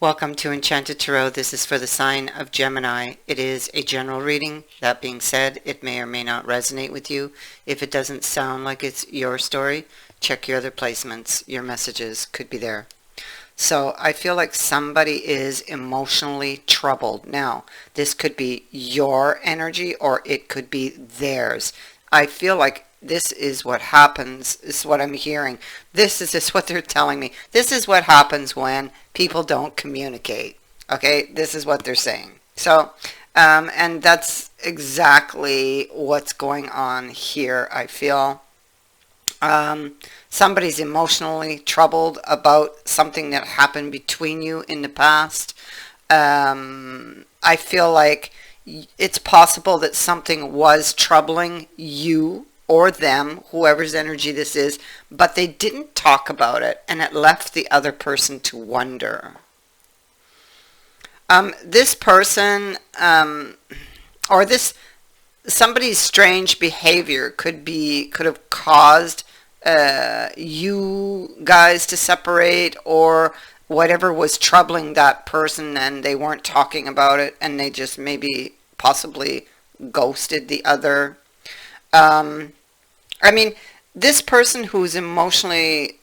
Welcome to Enchanted Tarot. This is for the sign of Gemini. It is a general reading. That being said, it may or may not resonate with you. If it doesn't sound like it's your story, check your other placements. Your messages could be there. So I feel like somebody is emotionally troubled. Now, this could be your energy or it could be theirs. I feel like this is what happens. This is what I'm hearing. This is what they're telling me. This is what happens when people don't communicate. Okay, this is what they're saying. So, and that's exactly what's going on here, I feel. Somebody's emotionally troubled about something that happened between you in the past. I feel like it's possible that something was troubling you or them, whoever's energy this is, but they didn't talk about it and it left the other person to wonder. This person, or this somebody's strange behavior could have caused you guys to separate, or whatever was troubling that person and they weren't talking about it and they just maybe possibly ghosted the other. I mean, this person who's emotionally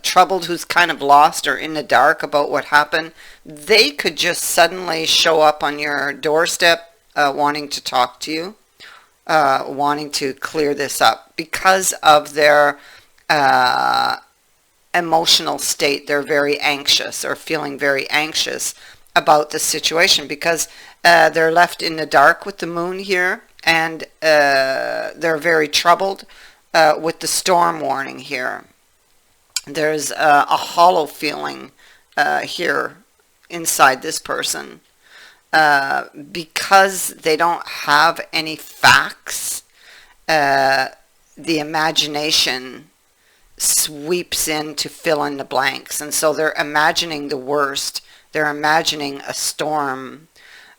troubled, who's kind of lost or in the dark about what happened, they could just suddenly show up on your doorstep wanting to talk to you, wanting to clear this up because of their emotional state. They're very anxious or feeling very anxious about the situation because they're left in the dark with the moon here, and they're very troubled with the storm warning here. There's a hollow feeling here inside this person because they don't have any facts. The imagination sweeps in to fill in the blanks, and so they're imagining the worst. They're imagining a storm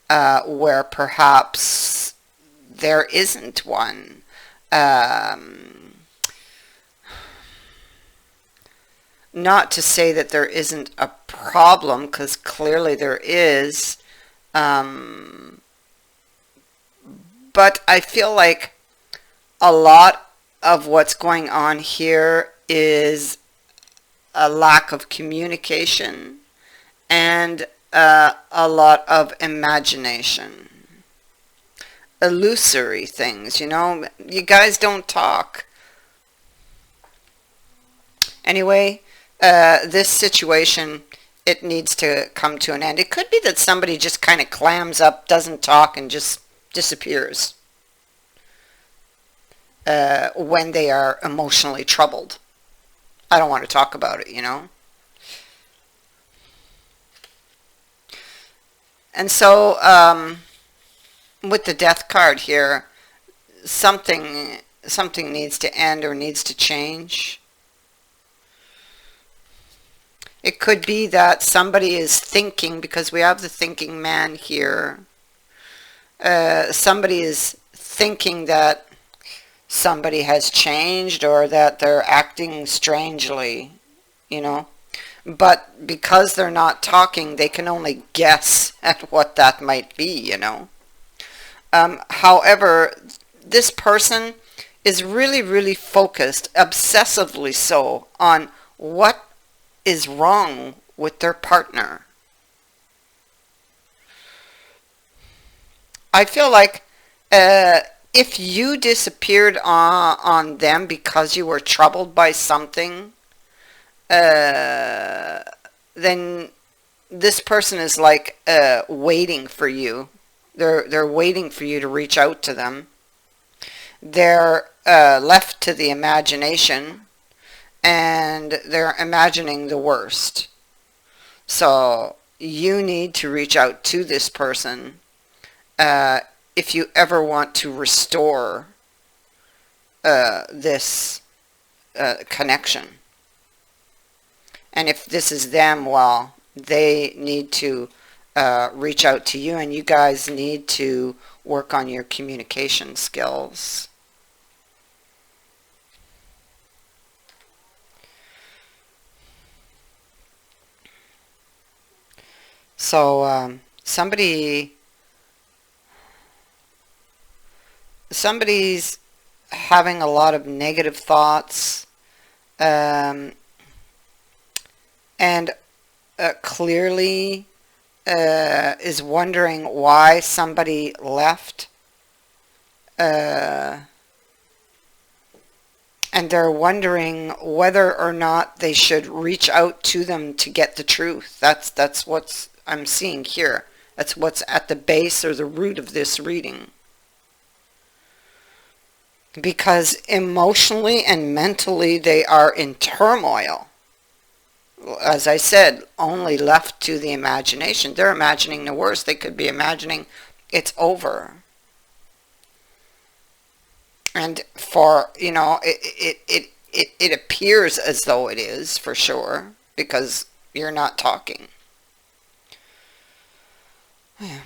where perhaps there isn't one. Not to say that there isn't a problem, because clearly there is, but I feel like a lot of what's going on here is a lack of communication and a lot of imagination. Illusory things, you know. You guys don't talk. Anyway, this situation, it needs to come to an end. It could be that somebody just kind of clams up, doesn't talk, and just disappears when they are emotionally troubled. I don't want to talk about it, you know. And so, with the death card here, something needs to end or needs to change. It could be that somebody is thinking, because we have the thinking man here. Somebody is thinking that somebody has changed or that they're acting strangely, you know. But because they're not talking, they can only guess at what that might be, you know. However, this person is really, really focused, obsessively so, on what is wrong with their partner. I feel like if you disappeared on them because you were troubled by something, then this person is like waiting for you. They're waiting for you to reach out to them. They're left to the imagination, and they're imagining the worst. So you need to reach out to this person if you ever want to restore this connection. And if this is them, well, they need to reach out to you, and you guys need to work on your communication skills. So somebody's having a lot of negative thoughts, um, and clearly is wondering why somebody left, uh, and they're wondering whether or not they should reach out to them to get the truth. That's what I'm seeing here. That's what's at the base or the root of this reading. Because emotionally and mentally they are in turmoil. As I said, only left to the imagination. They're imagining the worst. They could be imagining it's over. And for, it appears as though it is, for sure, because you're not talking. Yeah.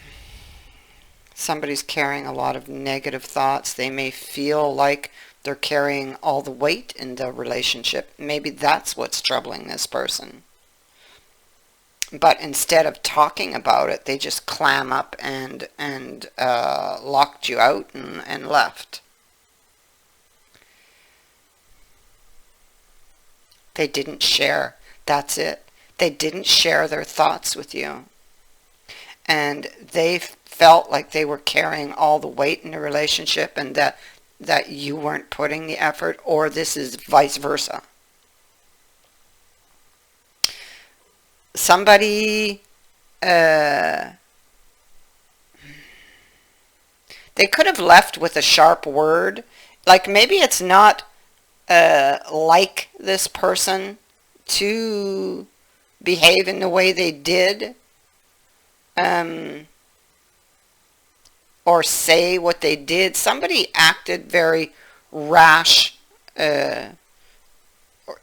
Somebody's carrying a lot of negative thoughts. They may feel like they're carrying all the weight in the relationship. Maybe that's what's troubling this person. But instead of talking about it, they just clam up and locked you out and left. They didn't share. That's it. They didn't share their thoughts with you. And they felt like they were carrying all the weight in the relationship, and that you weren't putting the effort, or this is vice versa. Somebody, they could have left with a sharp word. Like maybe it's not like this person to behave in the way they did, or say what they did. Somebody acted very rash. They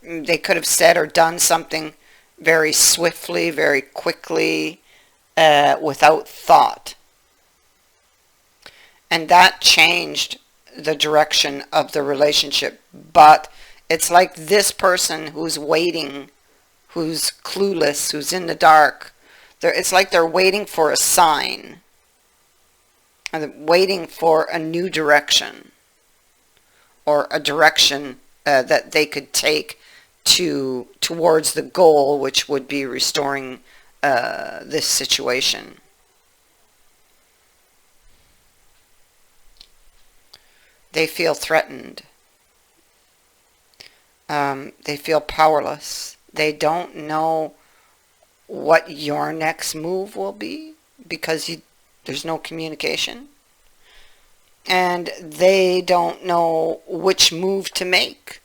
could have said or done something very swiftly, very quickly, without thought. And that changed the direction of the relationship. But it's like this person who's waiting, who's clueless, who's in the dark. It's like they're waiting for a sign, waiting for a new direction, or a direction that they could take towards the goal, which would be restoring this situation. They feel threatened. They feel powerless. They don't know what your next move will be because there's no communication. And they don't know which move to make.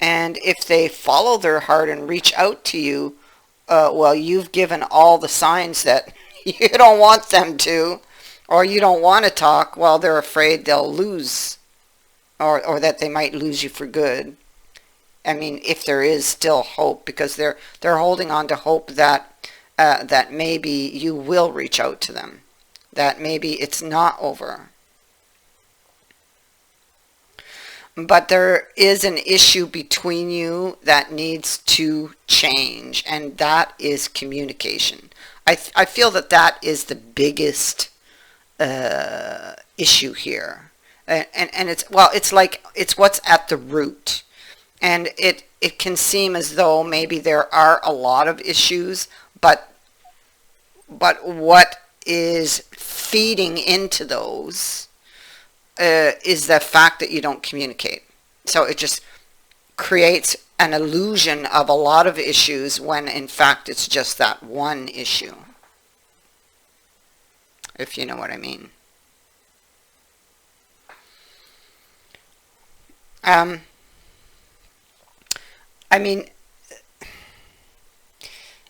And if they follow their heart and reach out to you, well, you've given all the signs that you don't want them to, or you don't want to talk. Well, they're afraid they'll lose, or that they might lose you for good. I mean, if there is still hope, because they're holding on to hope that that maybe you will reach out to them, that maybe it's not over. But there is an issue between you that needs to change, and that is communication. I feel that is the biggest issue here, and it's what's at the root. And it can seem as though maybe there are a lot of issues, but what is feeding into those is the fact that you don't communicate. So it just creates an illusion of a lot of issues when in fact it's just that one issue, if you know what I mean. I mean,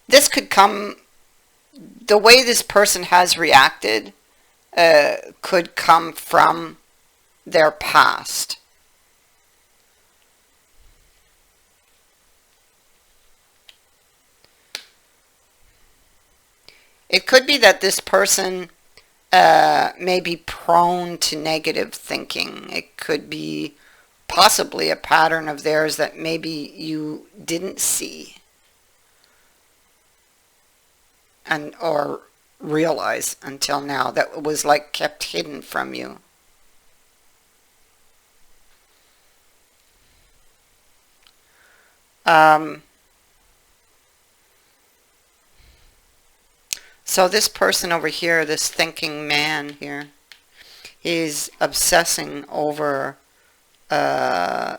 this could come, the way this person has reacted could come from their past. It could be that this person may be prone to negative thinking. It could be possibly a pattern of theirs that maybe you didn't see. and or realize until now that was like kept hidden from you. Um, so this person over here, this thinking man here, he's obsessing over uh,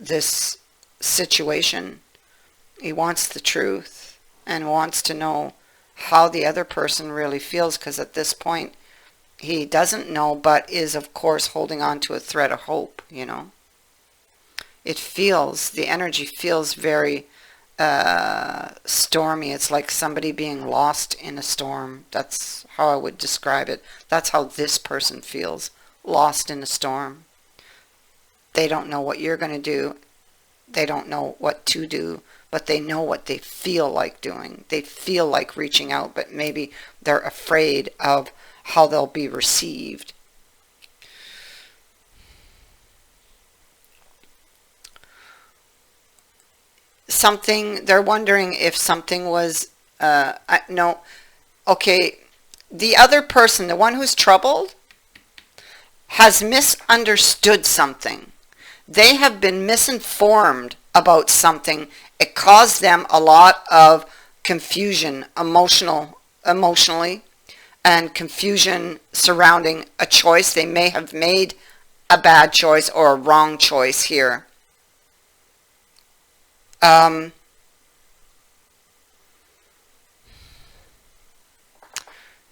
this situation. He wants the truth and wants to know how the other person really feels, because at this point he doesn't know, but is of course holding on to a thread of hope, you know. It feels, the energy feels very stormy. It's like somebody being lost in a storm. That's how I would describe it. That's how this person feels, lost in a storm. They don't know what you're going to do. They don't know what to do, but they know what they feel like doing. They feel like reaching out, but maybe they're afraid of how they'll be received. Something, they're wondering if something was, no, okay, the other person, the one who's troubled, has misunderstood something. They have been misinformed about something. It caused them a lot of confusion, emotionally, and confusion surrounding a choice. They may have made a bad choice or a wrong choice here.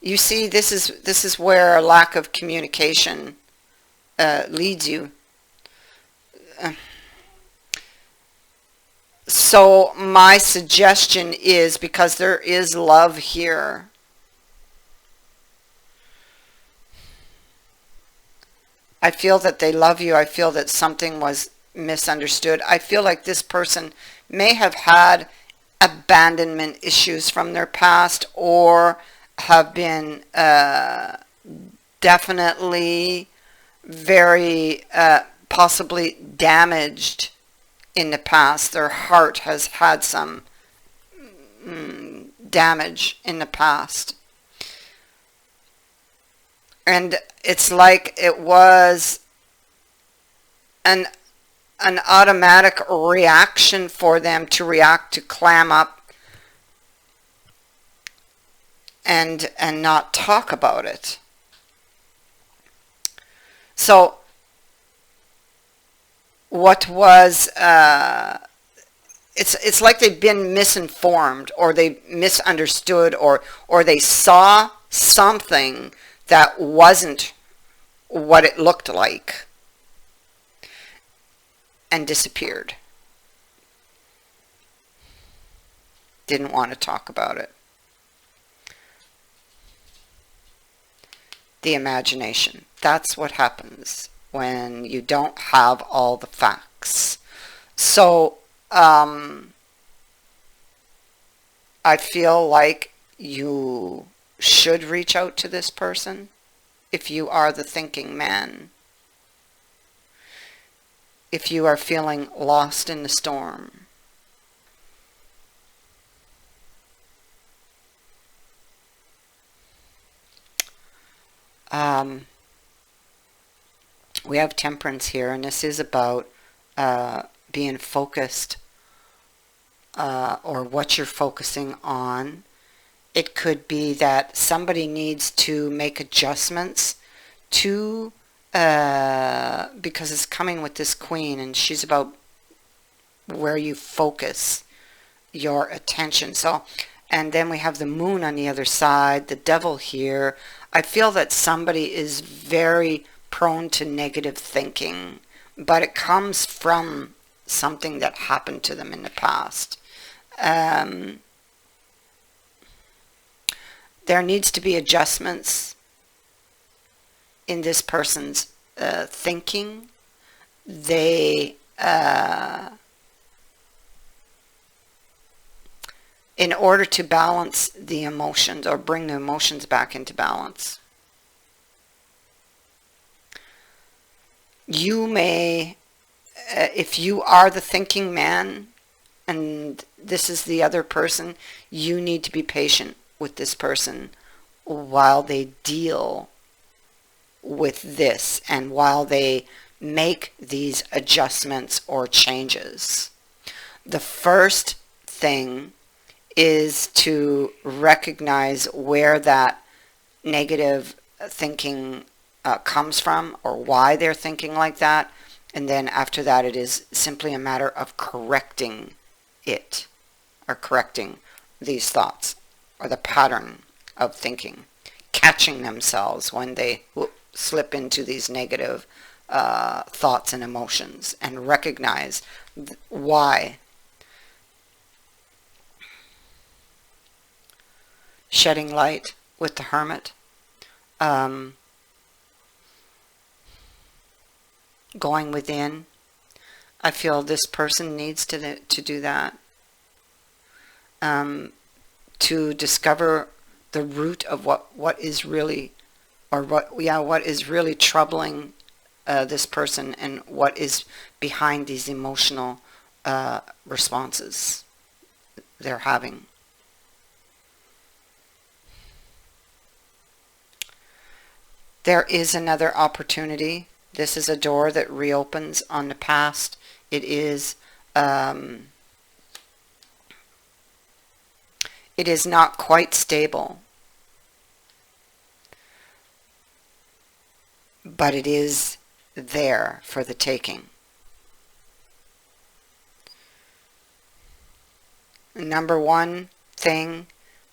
You see, this is where a lack of communication leads you. So my suggestion is, because there is love here, I feel that they love you. I feel that something was misunderstood. I feel like this person may have had abandonment issues from their past, or have been definitely very possibly damaged in the past. Their heart has had some damage in the past. And it's like it was an automatic reaction for them to react, to clam up and not talk about it. So what was it's like they've been misinformed, or they misunderstood, or they saw something that wasn't what it looked like and disappeared. Didn't want to talk about it. The imagination. That's what happens when you don't have all the facts. So I feel like you should reach out to this person if you are the thinking man. If you are feeling lost in the storm. We have temperance here, and this is about being focused, or what you're focusing on. It could be that somebody needs to make adjustments to, because it's coming with this queen, and she's about where you focus your attention. So, and then we have the moon on the other side, the devil here. I feel that somebody is very prone to negative thinking, but it comes from something that happened to them in the past. There needs to be adjustments in this person's thinking. They in order to balance the emotions, or bring the emotions back into balance. You may, if you are the thinking man and this is the other person, you need to be patient with this person while they deal with this and while they make these adjustments or changes. The first thing is to recognize where that negative thinking comes from, or why they're thinking like that. And then after that, it is simply a matter of correcting it, or correcting these thoughts or the pattern of thinking, catching themselves when they slip into these negative thoughts and emotions, and recognize why. Shedding light with the Hermit. Going within. I feel this person needs to do that. To discover the root of what is really, or what is really troubling this person, and what is behind these emotional responses they're having. There is another opportunity. This is a door that reopens on the past. It is not quite stable, but it is there for the taking. Number one thing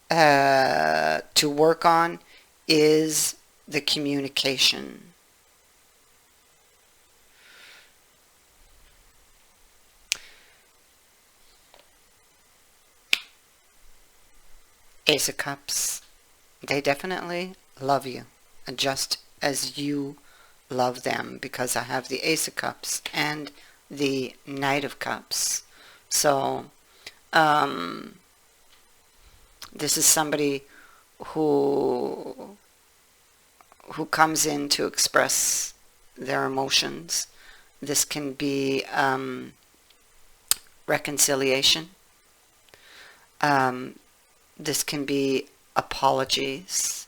to work on is the communication. Ace of Cups. They definitely love you, just as you love them, because I have the Ace of Cups and the Knight of Cups. So this is somebody who comes in to express their emotions. This can be reconciliation. This can be apologies.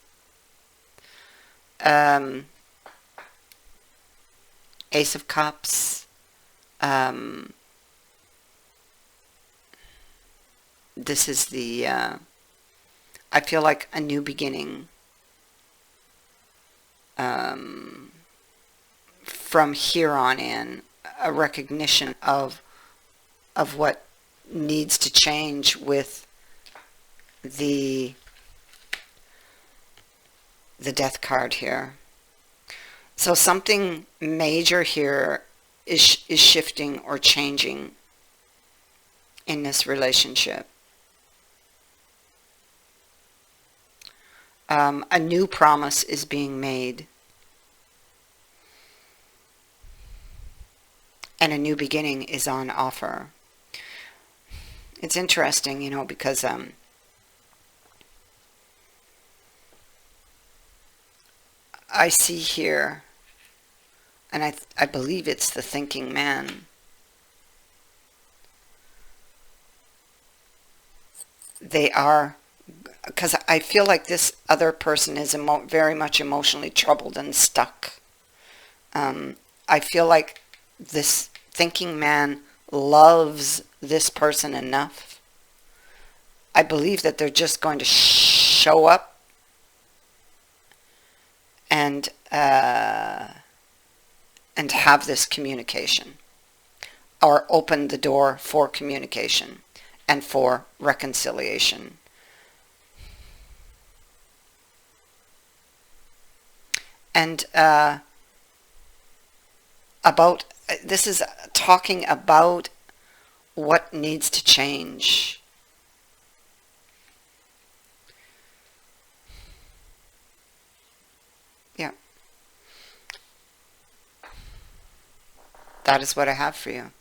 Ace of Cups. This is the, I feel like a new beginning. From here on in, a recognition of what needs to change with the Death card here. So something major here is shifting or changing in this relationship. A new promise is being made, and a new beginning is on offer. It's interesting, because I see here, and I believe it's the thinking man. They are, because I feel like this other person is very much emotionally troubled and stuck. I feel like this thinking man loves this person enough. I believe that they're just going to show up and have this communication, or open the door for communication and for reconciliation. And this is talking about what needs to change. Yeah. That is what I have for you.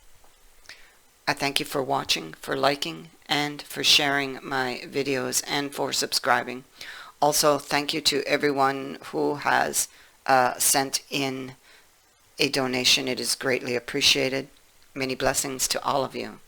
I thank you for watching, for liking, and for sharing my videos, and for subscribing. Also, thank you to everyone who has sent in a donation. It is greatly appreciated. Many blessings to all of you.